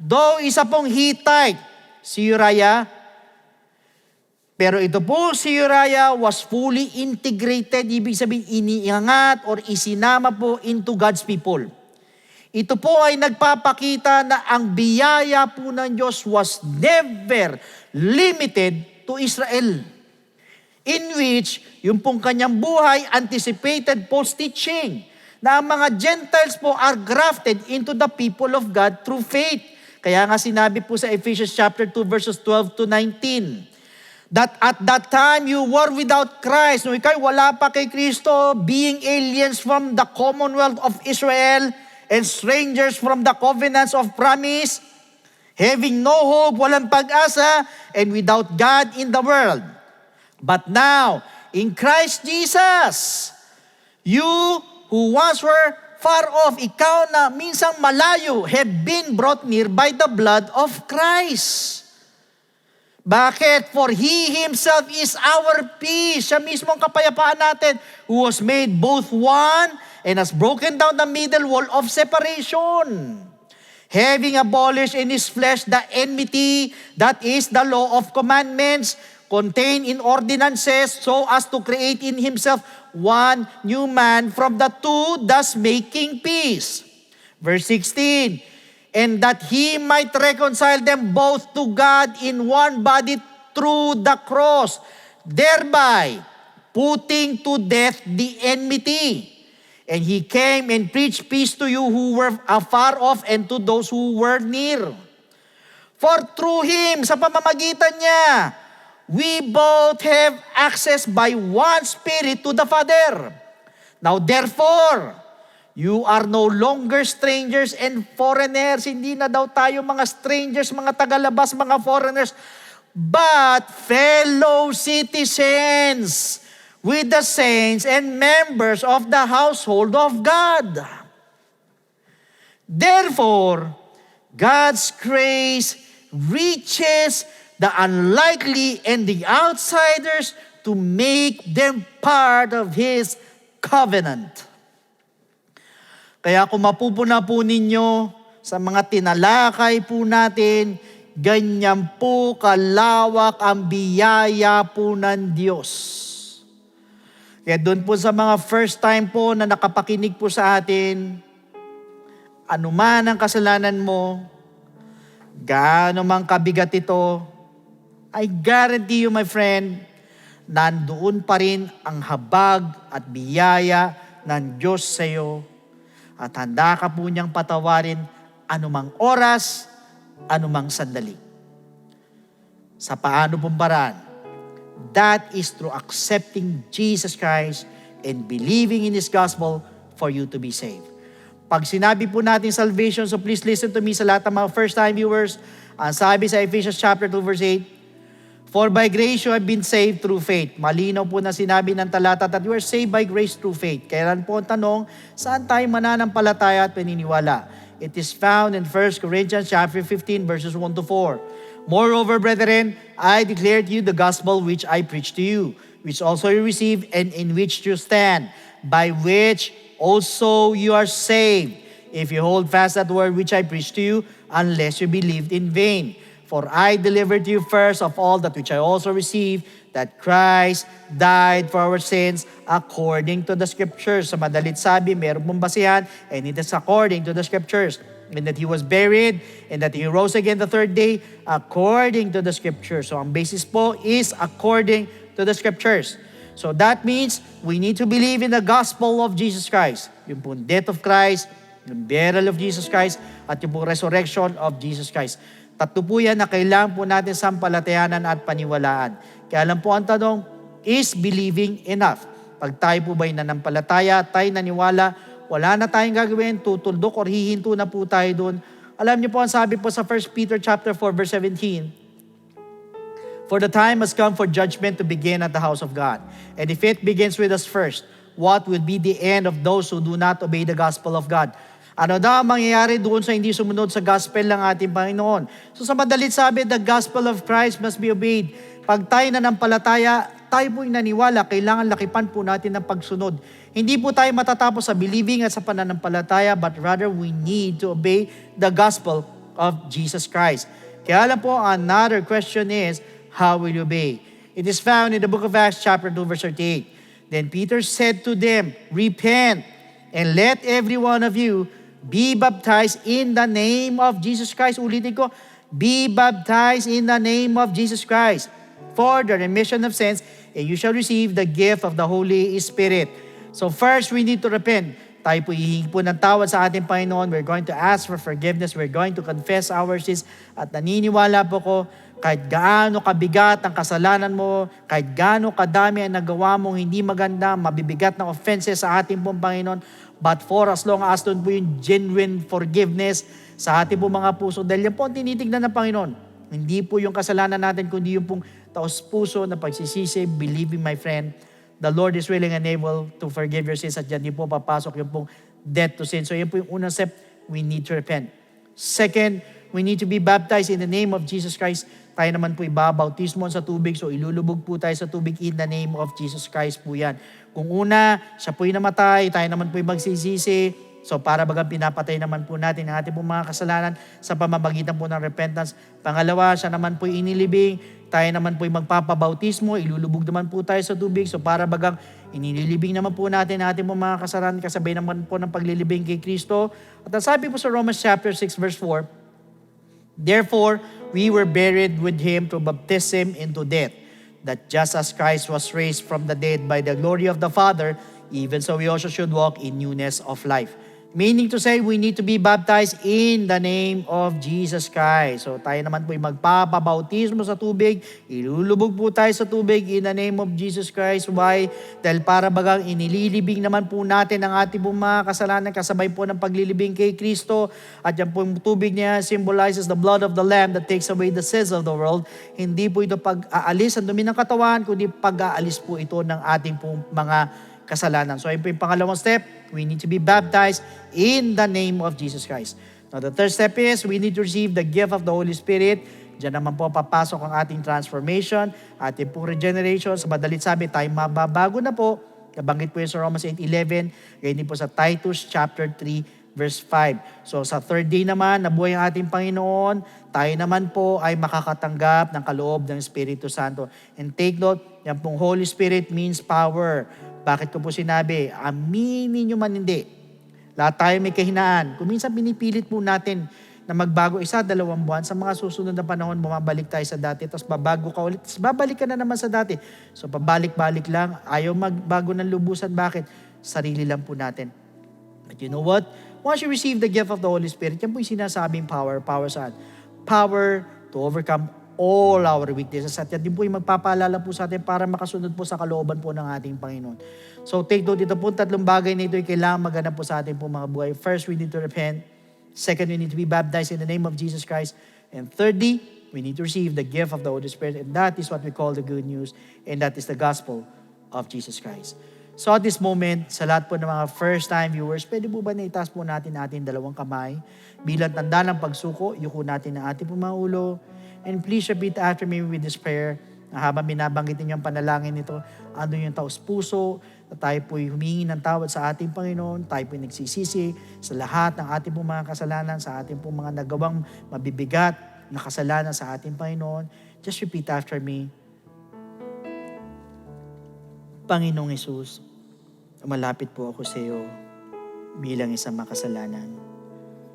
Though isa pong Hittite, si Uriah, pero ito po si Uriah was fully integrated, ibig sabihin iniangat or isinama po into God's people. Ito po ay nagpapakita na ang biyaya po ng Diyos was never limited to Israel. In which, yung pong kanyang buhay anticipated false teaching na ang mga Gentiles po are grafted into the people of God through faith. Kaya nga sinabi po sa Ephesians chapter 2 verses 12 to 19, That at that time you were without Christ. Nung ikay wala pa kay Kristo, being aliens from the commonwealth of Israel and strangers from the covenants of promise, having no hope, walang pag-asa, and without God in the world. But now, in Christ Jesus, you who once were far off, ikaw na minsang malayo, have been brought near by the blood of Christ. Bakit? For He Himself is our peace. Siya mismo ang kapayapaan natin, who was made both one and has broken down the middle wall of separation, having abolished in His flesh the enmity, that is the law of commandments, contained in ordinances, so as to create in Himself one new man from the two, thus making peace. Verse 16, and that He might reconcile them both to God in one body through the cross, thereby putting to death the enmity. And He came and preached peace to you who were afar off and to those who were near. For through Him, sa pamamagitan niya, we both have access by one Spirit to the Father. Now therefore, you are no longer strangers and foreigners. Hindi na daw tayo mga strangers, mga tagalabas, mga foreigners, but fellow citizens with the saints and members of the household of God. Therefore, God's grace reaches the unlikely and the outsiders to make them part of His covenant. Kaya kung mapupuna po ninyo sa mga tinalakay po natin, ganyan po kalawak ang biyaya po ng Diyos. Kaya doon po sa mga first time po na nakapakinig po sa atin, anuman ang kasalanan mo, gaano mang kabigat ito, I guarantee you, my friend, nandoon pa rin ang habag at biyaya ng Diyos sa iyo. At handa ka po niyang patawarin anumang oras, anumang sandali. Sa paano pong paraan? That is through accepting Jesus Christ and believing in His gospel for you to be saved. Pag sinabi po natin salvation, so please listen to me sa lahat ng mga first-time viewers. Ang sabi sa Ephesians chapter 2 verse 8, for by grace you have been saved through faith. Malinaw po na sinabi ng talata that you are saved by grace through faith. Kaya lang po ang tanong, saan tayo mananampalataya at paniniwala? It is found in 1 Corinthians chapter 15 verses 1 to 4. Moreover, brethren, I declare to you the gospel which I preached to you, which also you received and in which you stand, by which also you are saved, if you hold fast that word which I preached to you, unless you believed in vain. For I delivered to you first of all that which I also received, that Christ died for our sins according to the Scriptures. Sa madalit sabi, meron pong basihan, and it is according to the Scriptures. And that He was buried, and that He rose again the third day, according to the Scriptures. So ang basis po is according to the Scriptures. So that means we need to believe in the gospel of Jesus Christ. Yung pong death of Christ, yung burial of Jesus Christ, at yung pong resurrection of Jesus Christ. Tatlo po yan na kailangan po natin sampalatayanan at paniwalaan. Kaya lang po ang tanong, is believing enough? Pag tayo po ba'y nanampalataya, tayo naniwala, wala na tayong gagawin, tutuldok or hihinto na po tayo doon. Alam niyo po ang sabi po sa 1 Peter chapter 4 verse 17, for the time has come for judgment to begin at the house of God. And if it begins with us first, what will be the end of those who do not obey the gospel of God? Ano daw ang mangyayari doon sa hindi sumunod sa gospel ng ating Panginoon? So sa madalit sabi, the gospel of Christ must be obeyed. Pag tayo nanampalataya, tayo po'y naniwala, kailangan lakipan po natin ng pagsunod. Hindi po tayo matatapos sa believing at sa pananampalataya, but rather we need to obey the gospel of Jesus Christ. Kaya alam po, another question is, how will you obey? It is found in the book of Acts chapter 2 verse 38. Then Peter said to them, repent, and let every one of you be baptized in the name of Jesus Christ. Ulitin ko, be baptized in the name of Jesus Christ for the remission of sins, and you shall receive the gift of the Holy Spirit. So first, we need to repent. tayo po hihingi po ng tawad sa ating Panginoon. We're going to ask for forgiveness. We're going to confess our sins. At naniniwala po ko, kahit gaano kabigat ang kasalanan mo, kahit gaano kadami ang nagawa mong hindi maganda, mabibigat na offenses sa ating pong Panginoon, but for as long as doon po yung genuine forgiveness sa ating pong mga puso, dahil yan po ang tinitignan ng Panginoon. Hindi po yung kasalanan natin, kundi yung pong taos puso na pagsisisi, believing, my friend, the Lord is willing and able to forgive your sins, at dyan din po papasok yung pong death to sin. So yan po yung unang step, we need to repent. Second, we need to be baptized in the name of Jesus Christ. Tayo naman po ibabautismo sa tubig, so ilulubog po tayo sa tubig in the name of Jesus Christ po yan. Kung una, siya po'y namatay, tayo naman po'y magsisisi. So para bagang pinapatay naman po natin ang ating pong mga kasalanan sa pamamagitan po ng repentance. Pangalawa, siya naman po'y inilibing, tayo naman po'y magpapabautismo, ilulubog naman po tayo sa tubig. So para bagang inililibing naman po natin ang ating pong mga kasalanan kasabay naman po ng paglilibing kay Kristo. At ang sabi po sa Romans chapter 6 verse 4, therefore, we were buried with Him through baptism into death, that just as Christ was raised from the dead by the glory of the Father, even so we also should walk in newness of life. Meaning to say, we need to be baptized in the name of Jesus Christ. So tayo naman po ay magpapabautismo sa tubig, ilulubog po tayo sa tubig in the name of Jesus Christ. Why? Dahil para bagang inililibing naman po natin ang ating pong mga kasalanan kasabay po ng paglilibing kay Kristo. At yan po yung tubig niya symbolizes the blood of the Lamb that takes away the sins of the world. Hindi po ito pag-aalis ang dumi ng katawan, kundi pag-aalis po ito ng ating pong mga kasalanan. So ayun po yung pangalawang step, we need to be baptized in the name of Jesus Christ. Now the third step is, we need to receive the gift of the Holy Spirit. Diyan naman po papasok ang ating transformation, ating pong regeneration. Sa madalit sabi, tayo mababago na po. Nabanggit po yun sa Romans 8:11, ganyan din po sa Titus chapter 3, verse 5. So sa third day naman, nabuhay ang ating Panginoon, tayo naman po ay makakatanggap ng kaloob ng Espiritu Santo. And take note, yan pong Holy Spirit means power. Bakit ko po sinabi? Aminin nyo man hindi. Lahat tayo may kahinaan. Kung minsan pinipilit po natin na magbago 1-2 buwan, sa mga susunod na panahon, bumabalik tayo sa dati, tapos babago ka ulit, tapos babalik ka na naman sa dati. So pabalik-balik lang, ayaw magbago ng lubusan. Bakit? Sarili lang po natin. But you know what? Once you receive the gift of the Holy Spirit, yan po yung sinasabing power. Power saan? Power to overcome all our weaknesses. At yan din po yung magpapaalala po sa atin para makasunod po sa kalooban po ng ating Panginoon. So take note, ito po 3 bagay na ito yung kailangan maganap po sa ating po mga buhay. First, we need to repent. Second, we need to be baptized in the name of Jesus Christ. And thirdly, we need to receive the gift of the Holy Spirit. And that is what we call the good news. And that is the gospel of Jesus Christ. So at this moment, sa lahat po ng mga first-time viewers, pwede po ba na itaas po natin ating 2 kamay bilang tanda ng pagsuko, yuko natin ang ating po mga ulo. And please repeat after me with this prayer na habang binabanggit niyo ang panalangin nito, andun yung taos puso, na tayo po'y humingi ng tawad sa ating Panginoon, tayo po'y nagsisisi sa lahat ng ating pong mga kasalanan, sa ating pong mga nagawang mabibigat na kasalanan sa ating Panginoon. Just repeat after me. Panginoong Hesus, malapit po ako sa iyo bilang isang makasalanan.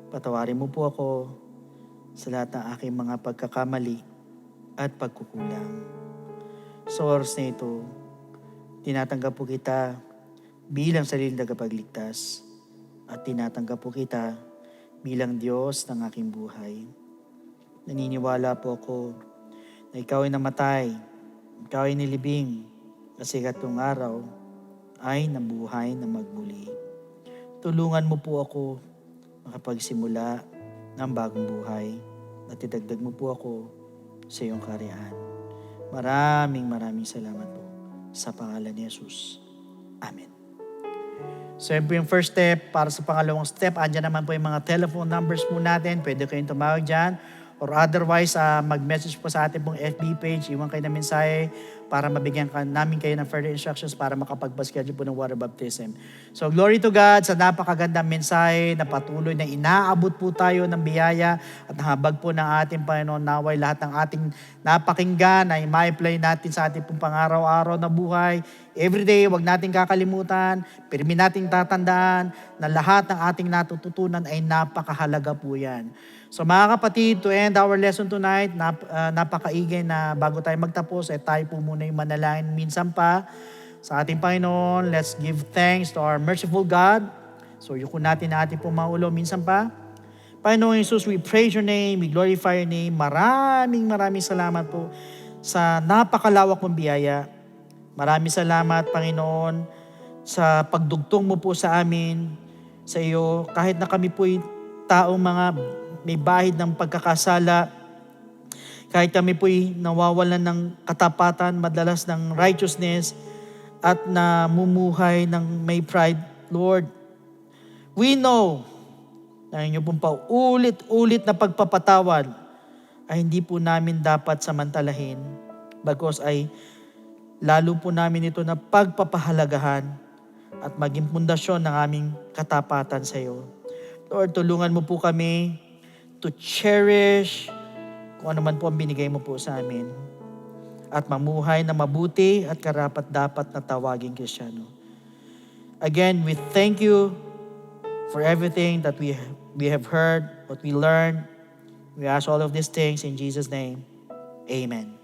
Patawarin mo po ako sa lahat ng aking mga pagkakamali at pagkukulang. Sa oras na ito, tinatanggap po kita bilang sariling tagapagligtas at tinatanggap po kita bilang Diyos ng aking buhay. Naniniwala po ako na ikaw ay namatay, ikaw ay nilibing, kasi katong araw ay nabuhay na magmuli. Tulungan mo po ako makapagsimula ng bagong buhay at idagdag mo po ako sa iyong kaharian. Maraming salamat po sa pangalan ni Jesus. Amen. So yun po yung first step. Para sa pangalawang step, andyan naman po yung mga telephone numbers po natin. Pwede kayong tumawag dyan. Or otherwise, mag-message po sa ating pong FB page. Iwan kayo ng mensahe para mabigyan namin kayo ng further instructions para makapag-schedule po ng water baptism. So glory to God sa napakagandang mensahe na patuloy na inaabot po tayo ng biyaya at habag po ng ating Panginoon. Naway lahat ng ating napakinggan ay ma-apply natin sa ating pong pang-araw-araw na buhay. Everyday, wag nating kakalimutan, pirmi nating tatandaan na lahat ng ating natututunan ay napakahalaga po yan. So mga kapatid, to end our lesson tonight, napakaigay na bago tayo magtapos, tayo po muna yung manalangin minsan pa sa ating Panginoon. Let's give thanks to our merciful God So yuko natin na ating pong mga ulo minsan pa. Panginoong Jesus, we praise your name, we glorify your name. Maraming salamat po sa napakalawak mong biyaya. Maraming salamat, Panginoon, sa pagdugtong mo po sa amin, sa iyo. Kahit na kami po'y taong mga may bahid ng pagkakasala, kahit kami po'y nawawalan ng katapatan, madalas ng righteousness, at namumuhay ng may pride, Lord, we know na inyo pong paulit-ulit na pagpapatawad ay hindi po namin dapat samantalahin, bagkus ay lalo po namin ito na pagpapahalagahan at maging pundasyon ng aming katapatan sa iyo. Lord, tulungan mo po kami to cherish kung ano man po ang binigay mo po sa amin at mamuhay na mabuti at karapat-dapat na tawaging Kristiyano. Again, we thank you for everything that we have heard, what we learned. We ask all of these things in Jesus' name. Amen.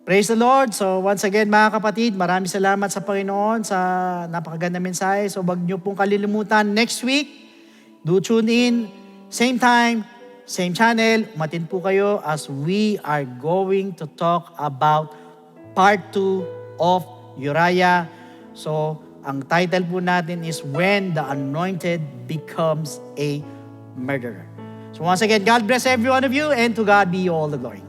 Praise the Lord. So once again mga kapatid, maraming salamat sa Panginoon sa napakaganda mensahe. So wag niyo pong kalilimutan, next week, do tune in, same time, same channel. Umatin po kayo as we are going to talk about part 2 of Uriah. So ang title po natin is When the Anointed Becomes a Murderer. So once again, God bless every one of you and to God be all the glory.